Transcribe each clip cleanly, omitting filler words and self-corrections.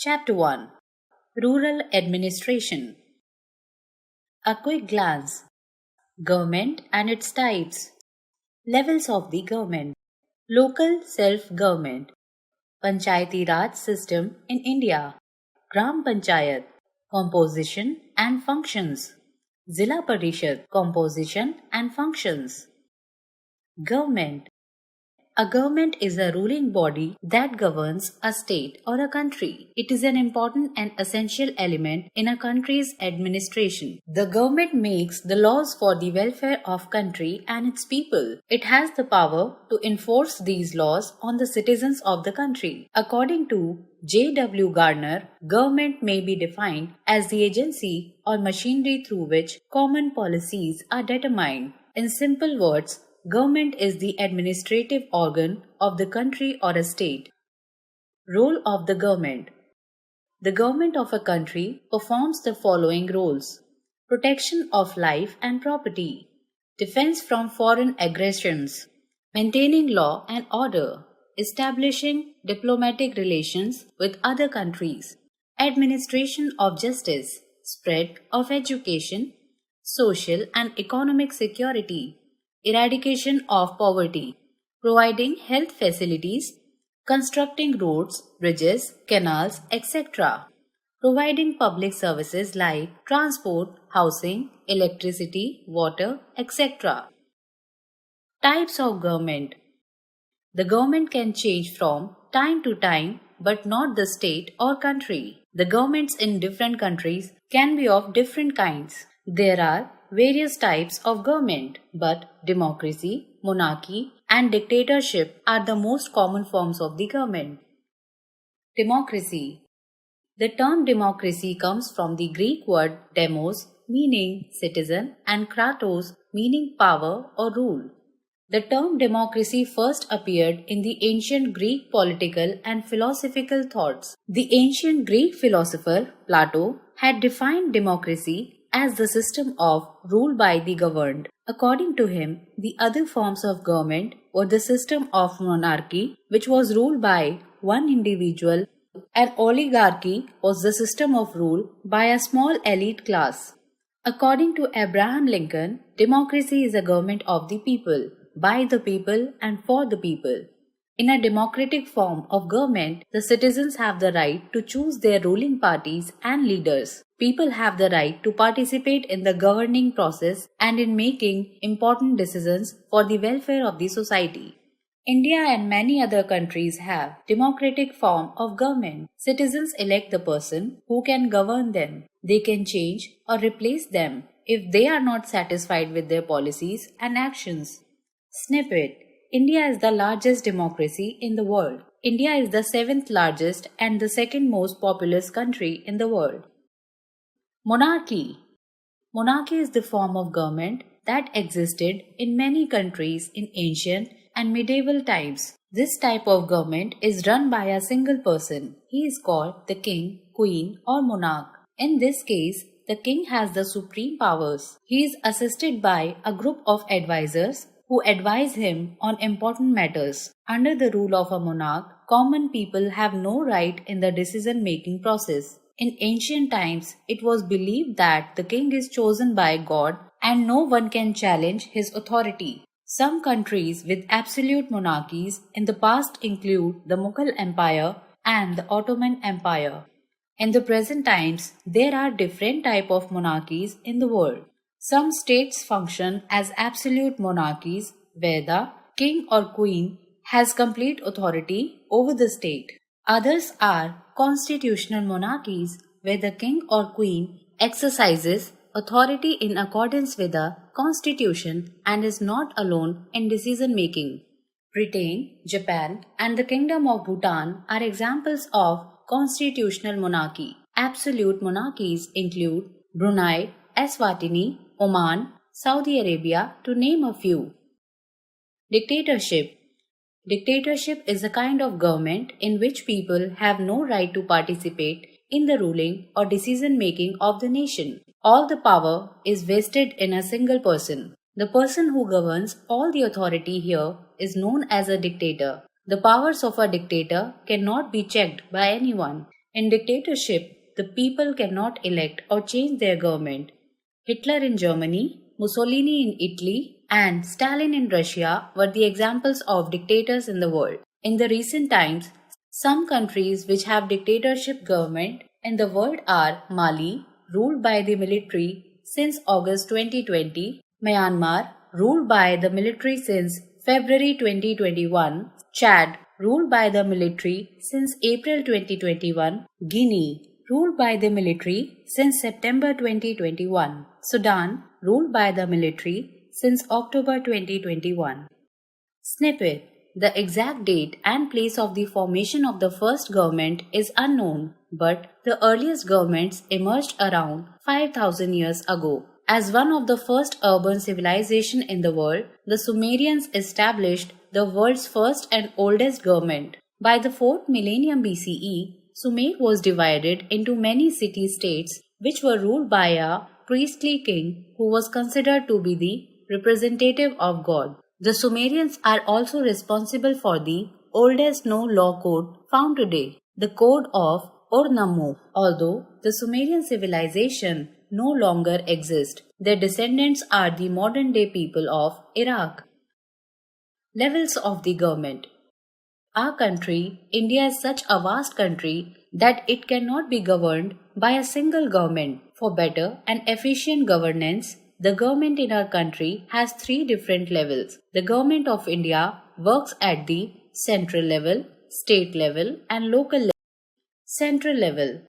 Chapter 1. Rural Administration. A quick glance. Government and its types. Levels of the government. Local self-government. Panchayati Raj system in India. Gram Panchayat. Composition and functions. Zilla Parishad. Composition and functions. Government. A government is a ruling body that governs a state or a country. It is an important and essential element in a country's administration. The government makes the laws for the welfare of country and its people. It has the power to enforce these laws on the citizens of the country. According to J.W. Gardner, government may be defined as the agency or machinery through which common policies are determined. In simple words, government is the administrative organ of the country or a state. Role of the government. The government of a country performs the following roles: protection of life and property, defense from foreign aggressions, maintaining law and order, establishing diplomatic relations with other countries, administration of justice, spread of education, social and economic security, eradication of poverty, providing health facilities, constructing roads, bridges, canals, etc., providing public services like transport, housing, electricity, water, etc. Types of government. The government can change from time to time, but not the state or country. The governments in different countries can be of different kinds. There are various types of government, but democracy, monarchy, and dictatorship are the most common forms of the government. Democracy. The term democracy comes from the Greek word demos, meaning citizen, and kratos, meaning power or rule. The term democracy first appeared in the ancient Greek political and philosophical thoughts. The ancient Greek philosopher Plato had defined democracy as the system of rule by the governed. According to him, the other forms of government were the system of monarchy, which was ruled by one individual, and oligarchy was the system of rule by a small elite class. According to Abraham Lincoln, democracy is a government of the people, by the people, and for the people. In a democratic form of government, the citizens have the right to choose their ruling parties and leaders. People have the right to participate in the governing process and in making important decisions for the welfare of the society. India and many other countries have democratic form of government. Citizens elect the person who can govern them. They can change or replace them if they are not satisfied with their policies and actions. Snippet. India is the largest democracy in the world. India is the 7th largest and the second most populous country in the world. Monarchy. Monarchy is the form of government that existed in many countries in ancient and medieval times. This type of government is run by a single person. He is called the king, queen, or monarch. In this case, the king has the supreme powers. He is assisted by a group of advisors who advise him on important matters. Under the rule of a monarch, common people have no right in the decision-making process. In ancient times, it was believed that the king is chosen by God and no one can challenge his authority. Some countries with absolute monarchies in the past include the Mughal Empire and the Ottoman Empire. In the present times, there are different types of monarchies in the world. Some states function as absolute monarchies where the king or queen has complete authority over the state. Others are constitutional monarchies where the king or queen exercises authority in accordance with the constitution and is not alone in decision making. Britain, Japan, and the Kingdom of Bhutan are examples of constitutional monarchy. Absolute monarchies include Brunei, Eswatini, Oman, Saudi Arabia, to name a few. Dictatorship. Dictatorship is a kind of government in which people have no right to participate in the ruling or decision making of the nation. All the power is vested in a single person. The person who governs all the authority here is known as a dictator. The powers of a dictator cannot be checked by anyone. In dictatorship, the people cannot elect or change their government. Hitler in Germany, Mussolini in Italy, and Stalin in Russia were the examples of dictators in the world. In the recent times, some countries which have dictatorship government in the world are Mali, ruled by the military since August 2020, Myanmar, ruled by the military since February 2021, Chad, ruled by the military since April 2021, Guinea, ruled by the military since September 2021, Sudan, ruled by the military since October 2021. Snippet: the exact date and place of the formation of the first government is unknown, but the earliest governments emerged around 5000 years ago. As one of the first urban civilizations in the world, the Sumerians established the world's first and oldest government. By the 4th millennium BCE, Sumer was divided into many city-states which were ruled by a priestly king who was considered to be the representative of God. The Sumerians are also responsible for the oldest no-law code found today, the Code of Ur-Nammu. Although the Sumerian civilization no longer exists, their descendants are the modern-day people of Iraq. Levels of the government. Our country, India, is such a vast country that it cannot be governed by a single government. For better and efficient governance, the government in our country has three different levels. The Government of India works at the central level, state level, and local level. Central level.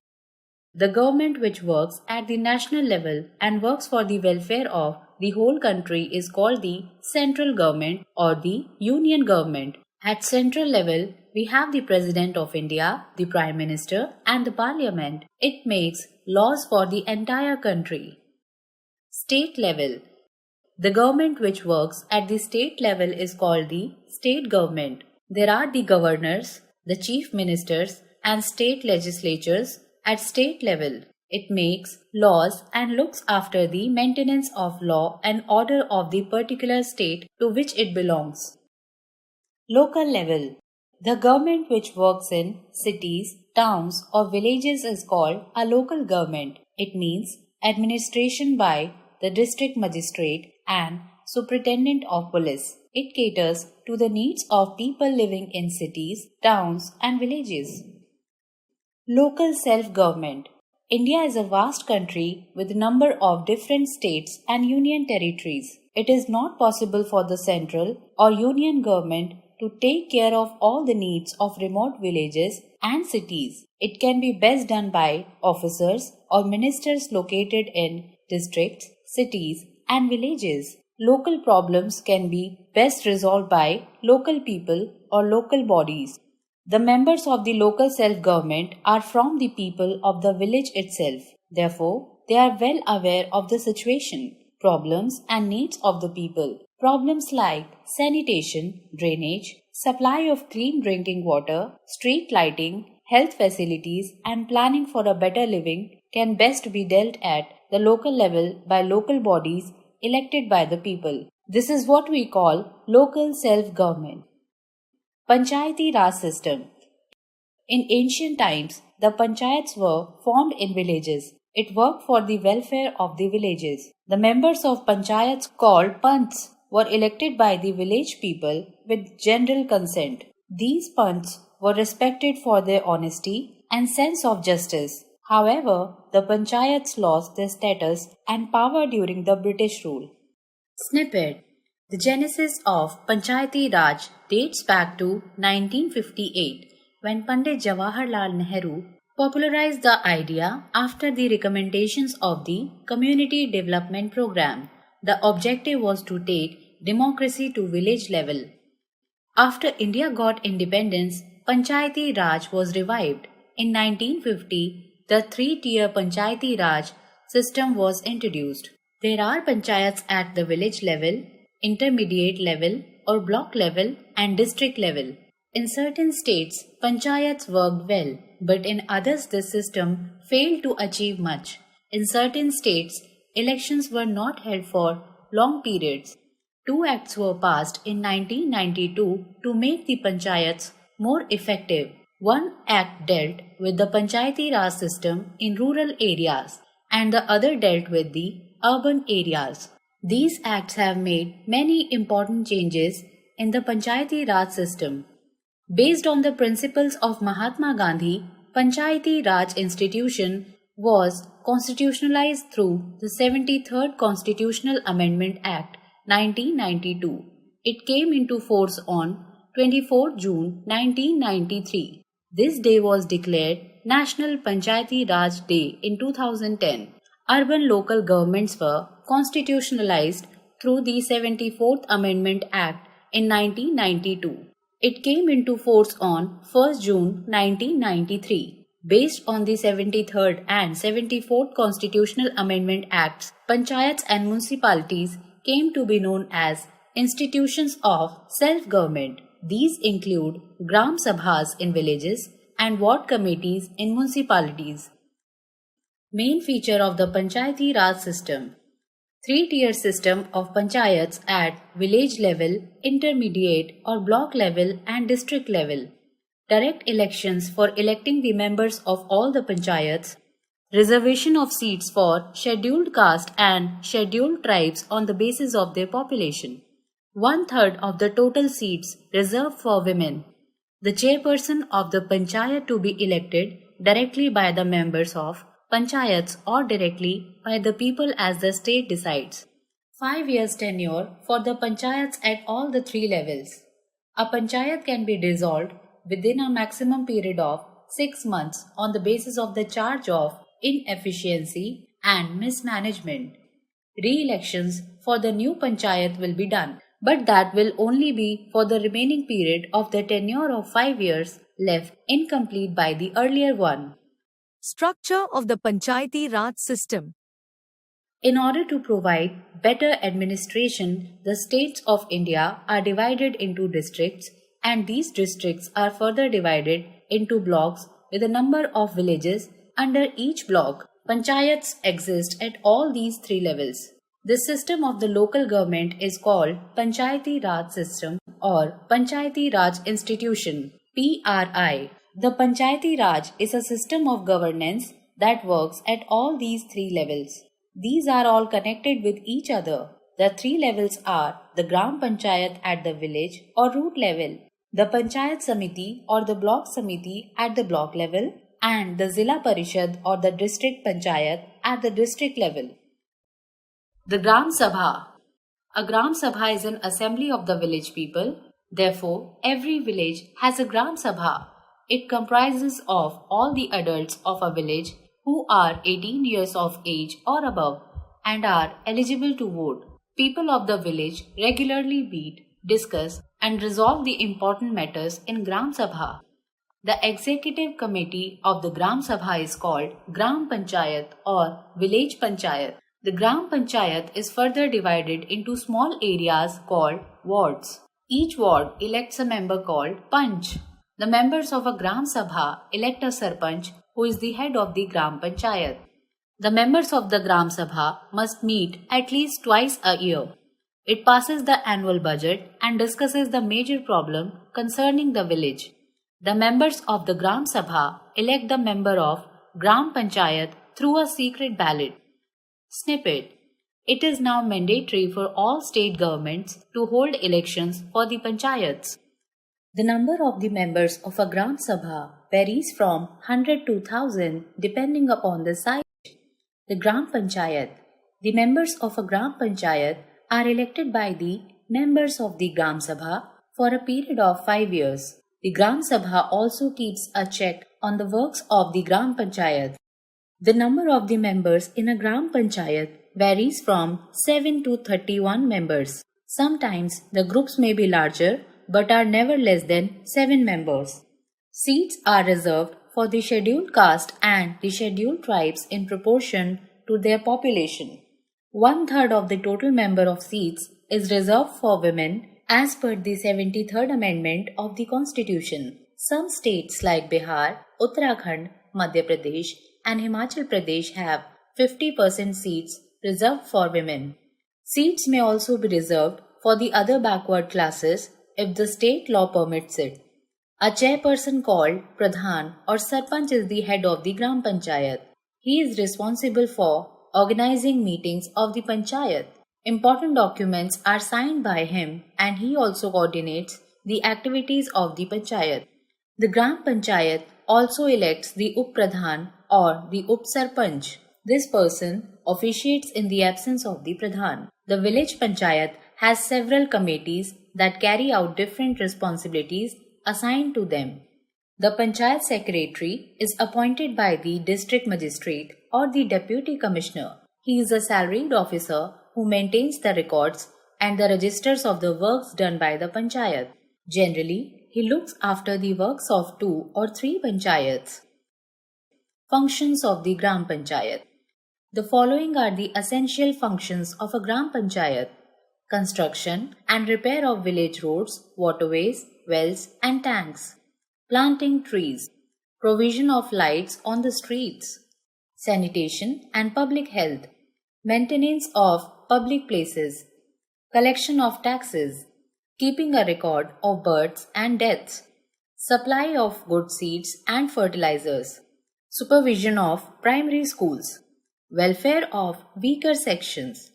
The government which works at the national level and works for the welfare of the whole country is called the central government or the union government. At central level, we have the President of India, the Prime Minister, and the Parliament. It makes laws for the entire country. State level. The government which works at the state level is called the state government. There are the governors, the chief ministers, and state legislatures at state level. It makes laws and looks after the maintenance of law and order of the particular state to which it belongs. Local level. The government which works in cities, towns, or villages is called a local government. It means administration by the district magistrate and superintendent of police. It caters to the needs of people living in cities, towns, and villages. Local self-government. India is a vast country with a number of different states and union territories. It is not possible for the central or union government to take care of all the needs of remote villages and cities. It can be best done by officers or ministers located in districts, cities, and villages. Local problems can be best resolved by local people or local bodies. The members of the local self-government are from the people of the village itself. Therefore, they are well aware of the situation, problems and needs of the people. Problems like sanitation, drainage, supply of clean drinking water, street lighting, health facilities and planning for a better living can best be dealt at the local level by local bodies elected by the people. This is what we call local self-government. Panchayati Raj system. In ancient times, the panchayats were formed in villages. It worked for the welfare of the villages. The members of panchayats called panchs were elected by the village people with general consent. These panchs were respected for their honesty and sense of justice. However, the panchayats lost their status and power during the British rule. Snippet. The genesis of Panchayati Raj dates back to 1958 when Pandit Jawaharlal Nehru popularized the idea after the recommendations of the Community Development Program. The objective was to take democracy to village level. After India got independence, Panchayati Raj was revived. In 1950, the three-tier Panchayati Raj system was introduced. There are panchayats at the village level, intermediate level or block level and district level. In certain states, panchayats worked well, but in others the system failed to achieve much. In certain states, elections were not held for long periods. Two acts were passed in 1992 to make the panchayats more effective. One act dealt with the Panchayati Raj system in rural areas and the other dealt with the urban areas. These acts have made many important changes in the Panchayati Raj system. Based on the principles of Mahatma Gandhi, Panchayati Raj institution was constitutionalized through the 73rd Constitutional Amendment Act 1992. It came into force on 24 June 1993. This day was declared National Panchayati Raj Day in 2010. Urban local governments were constitutionalized through the 74th Amendment Act in 1992. It came into force on 1st June 1993. Based on the 73rd and 74th Constitutional Amendment Acts, panchayats and municipalities came to be known as institutions of self-government. These include Gram Sabhas in villages and ward committees in municipalities. Main feature of the Panchayati Raj system: three-tier system of panchayats at village level, intermediate or block level and district level. Direct elections for electing the members of all the panchayats. Reservation of seats for scheduled caste and scheduled tribes on the basis of their population. 1/3 of the total seats reserved for women. The chairperson of the panchayat to be elected directly by the members of panchayats or directly by the people as the state decides. 5 years tenure for the panchayats at all the three levels. A panchayat can be dissolved within a maximum period of 6 months on the basis of the charge of inefficiency and mismanagement. Re-elections for the new panchayat will be done, but that will only be for the remaining period of the tenure of 5 years left incomplete by the earlier one. Structure of the Panchayati Raj system. In order to provide better administration, the states of India are divided into districts, and these districts are further divided into blocks with a number of villages under each block. Panchayats exist at all these three levels. This system of the local government is called Panchayati Raj system or Panchayati Raj institution, PRI. The Panchayati Raj is a system of governance that works at all these three levels. These are all connected with each other. The three levels are the Gram Panchayat at the village or root level, the Panchayat Samiti or the Block Samiti at the block level, and the Zilla Parishad or the District Panchayat at the district level. The Gram Sabha. A Gram Sabha is an assembly of the village people. Therefore, every village has a Gram Sabha. It comprises of all the adults of a village who are 18 years of age or above and are eligible to vote. People of the village regularly meet, discuss and resolve the important matters in Gram Sabha. The executive committee of the Gram Sabha is called Gram Panchayat or Village Panchayat. The Gram Panchayat is further divided into small areas called wards. Each ward elects a member called Panch. The members of a Gram Sabha elect a Sarpanch who is the head of the Gram Panchayat. The members of the Gram Sabha must meet at least twice a year. It passes the annual budget and discusses the major problem concerning the village. The members of the Gram Sabha elect the member of Gram Panchayat through a secret ballot. Snippet. It is now mandatory for all state governments to hold elections for the panchayats. The number of the members of a Gram Sabha varies from 100 to 1000 depending upon the size. The Gram Panchayat. The members of a Gram Panchayat are elected by the members of the Gram Sabha for a period of 5 years. The Gram Sabha also keeps a check on the works of the Gram Panchayat. The number of the members in a Gram Panchayat varies from 7 to 31 members. Sometimes the groups may be larger but are never less than 7 members. Seats are reserved for the scheduled caste and the scheduled tribes in proportion to their population. 1/3 of the total number of seats is reserved for women as per the 73rd Amendment of the Constitution. Some states like Bihar, Uttarakhand, Madhya Pradesh and Himachal Pradesh have 50% seats reserved for women. Seats may also be reserved for the other backward classes if the state law permits it. A chairperson called Pradhan or Sarpanch is the head of the Gram Panchayat. He is responsible for organizing meetings of the Panchayat. Important documents are signed by him and he also coordinates the activities of the Panchayat. The Gram Panchayat also elects the Up Pradhan or the Up Sarpanch. This person officiates in the absence of the Pradhan. The village Panchayat has several committees that carry out different responsibilities assigned to them. The Panchayat Secretary is appointed by the district magistrate or the deputy commissioner. He is a salaried officer who maintains the records and the registers of the works done by the Panchayat. Generally, he looks after the works of 2 or 3 Panchayats. Functions of the Gram Panchayat. The following are the essential functions of a Gram Panchayat: construction and repair of village roads, waterways, wells, and tanks, planting trees, provision of lights on the streets, sanitation and public health, maintenance of public places, collection of taxes, keeping a record of births and deaths, supply of good seeds and fertilizers, supervision of primary schools, welfare of weaker sections,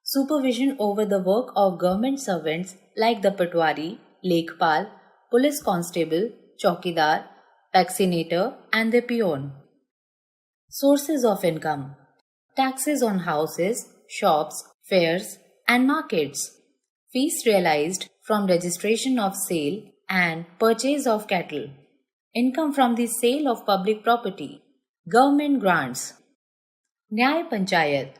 supervision over the work of government servants like the Patwari, Lekpal, police constable, chowkidar, vaccinator, and the peon. Sources of income: taxes on houses, shops, fairs, and markets, fees realized from registration of sale and purchase of cattle, income from the sale of public property, government grants. Nyay Panchayat.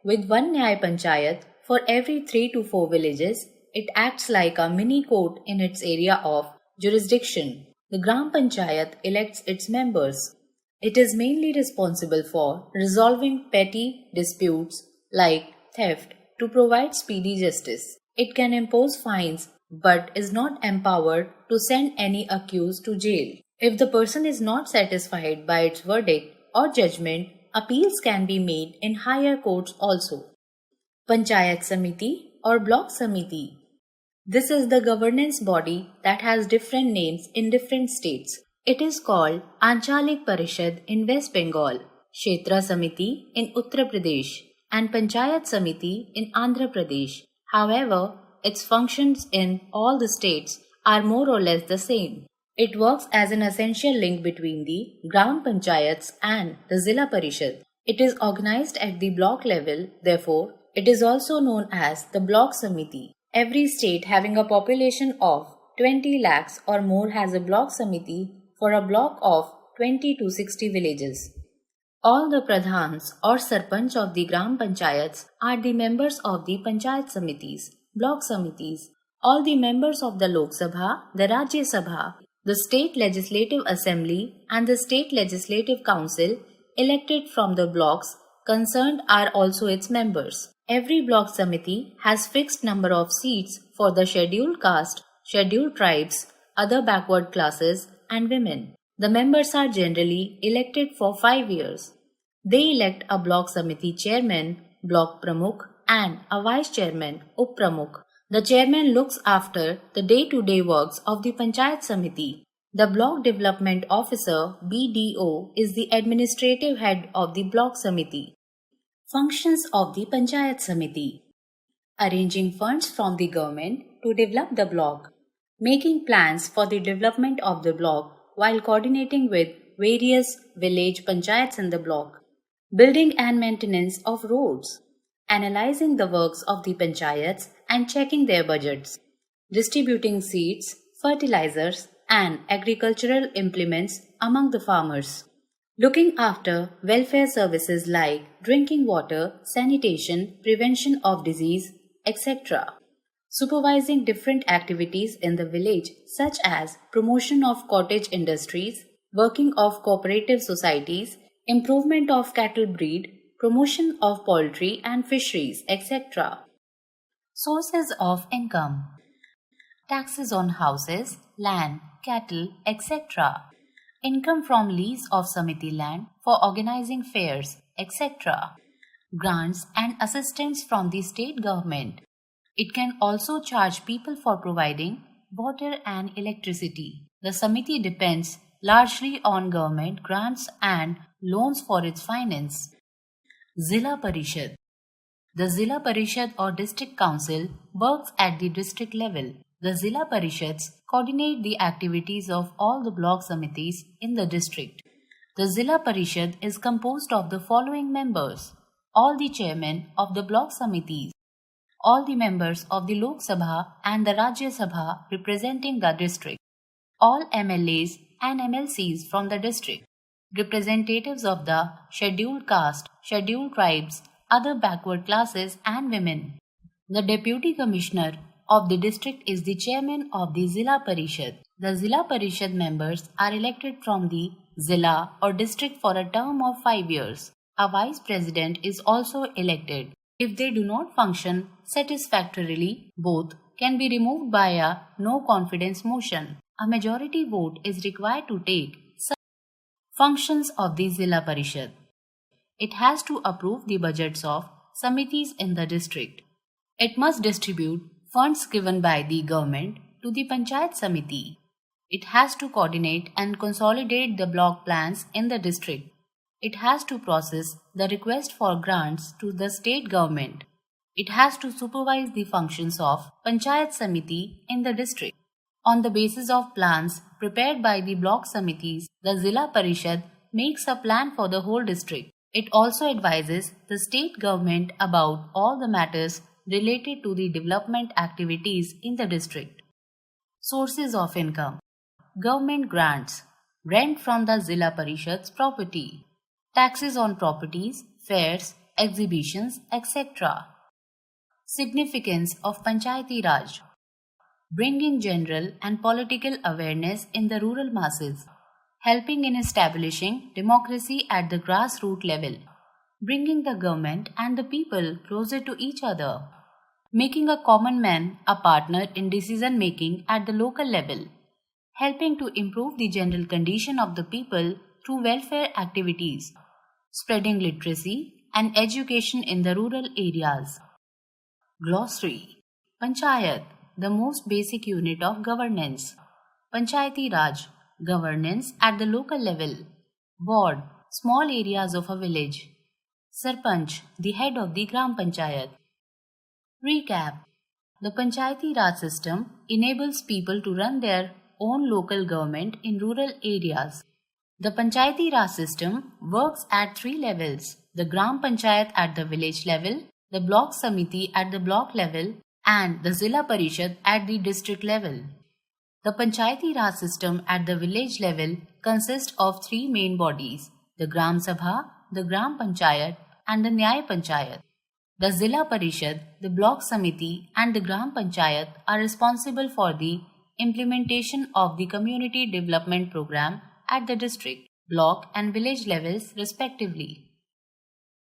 With one Nyay Panchayat for every 3 to 4 villages, it acts like a mini court in its area of jurisdiction. The Gram Panchayat elects its members. It is mainly responsible for resolving petty disputes like theft to provide speedy justice. It can impose fines but is not empowered to send any accused to jail. If the person is not satisfied by its verdict or judgment, appeals can be made in higher courts also. Panchayat Samiti or Block Samiti. This is the governance body that has different names in different states. It is called Anchalik Parishad in West Bengal, Kshetra Samiti in Uttar Pradesh, and Panchayat Samiti in Andhra Pradesh. However, its functions in all the states are more or less the same. It works as an essential link between the Gram Panchayats and the Zilla Parishad. It is organized at the block level, therefore, it is also known as the Block Samiti. Every state having a population of 20 lakhs or more has a Block Samiti for a block of 20 to 60 villages. All the Pradhans or Sarpanch of the Gram Panchayats are the members of the Panchayat Samitis, Block Samitis. All the members of the Lok Sabha, the Rajya Sabha, the State Legislative Assembly and the State Legislative Council elected from the blocks concerned are also its members. Every block samiti has fixed number of seats for the scheduled caste, scheduled tribes, other backward classes and women. The members are generally elected for 5 years. They elect a block samiti chairman, block pramukh and a vice chairman, up pramukh. The chairman looks after the day-to-day works of the Panchayat Samiti. The Block Development Officer (BDO) is the administrative head of the Block Samiti. Functions of the Panchayat Samiti: arranging funds from the government to develop the block, making plans for the development of the block while coordinating with various village panchayats in the block, building and maintenance of roads, analyzing the works of the panchayats and checking their budgets, distributing seeds, fertilizers, and agricultural implements among the farmers, looking after welfare services like drinking water, sanitation, prevention of disease, etc., supervising different activities in the village such as promotion of cottage industries, working of cooperative societies, improvement of cattle breed, promotion of poultry and fisheries, etc. Sources of income: taxes on houses, land, cattle, etc. Income from lease of Samiti land for organizing fairs, etc. Grants and assistance from the state government. It can also charge people for providing water and electricity. The Samiti depends largely on government grants and loans for its finance. Zilla Parishad. The Zilla Parishad or District Council works at the district level. The Zilla Parishads coordinate the activities of all the block samitis in the district. The Zilla Parishad is composed of the following members: all the chairmen of the block samitis, all the members of the Lok Sabha and the Rajya Sabha representing the district, all MLAs and MLCs from the district, representatives of the scheduled caste, scheduled tribes, other backward classes and women. The Deputy Commissioner of the district is the chairman of the Zilla Parishad. The Zilla Parishad members are elected from the Zilla or district for a term of 5 years. A vice president is also elected. If they do not function satisfactorily, both can be removed by a no confidence motion. A majority vote is required to take functions of the Zilla Parishad. It has to approve the budgets of samitis in the district. It must distribute funds given by the government to the Panchayat Samiti. It has to coordinate and consolidate the block plans in the district. It has to process the request for grants to the state government. It has to supervise the functions of Panchayat Samiti in the district. On the basis of plans prepared by the block samitis, the Zilla Parishad makes a plan for the whole district. It also advises the state government about all the matters related to the development activities in the district. Sources of income: government grants, rent from the Zilla Parishad's property, taxes on properties, fairs, exhibitions, etc. Significance of Panchayati Raj: bringing general and political awareness in the rural masses, helping in establishing democracy at the grassroots level, bringing the government and the people closer to each other, making a common man a partner in decision making at the local level, helping to improve the general condition of the people through welfare activities, spreading literacy and education in the rural areas. Glossary: Panchayat, the most basic unit of governance. Panchayati Raj, governance at the local level. Ward, small areas of a village. Sarpanch, the head of the Gram Panchayat. Recap: the Panchayati Raj system enables people to run their own local government in rural areas. The Panchayati Raj system works at 3 levels: the Gram Panchayat at the village level, the Block Samiti at the block level, and the Zilla Parishad at the district level. The Panchayati Raj system at the village level consists of 3 main bodies: the Gram Sabha, the Gram Panchayat, and the Nyay Panchayat. The Zilla Parishad, the Block Samiti, and the Gram Panchayat are responsible for the implementation of the community development program at the district, block, and village levels respectively.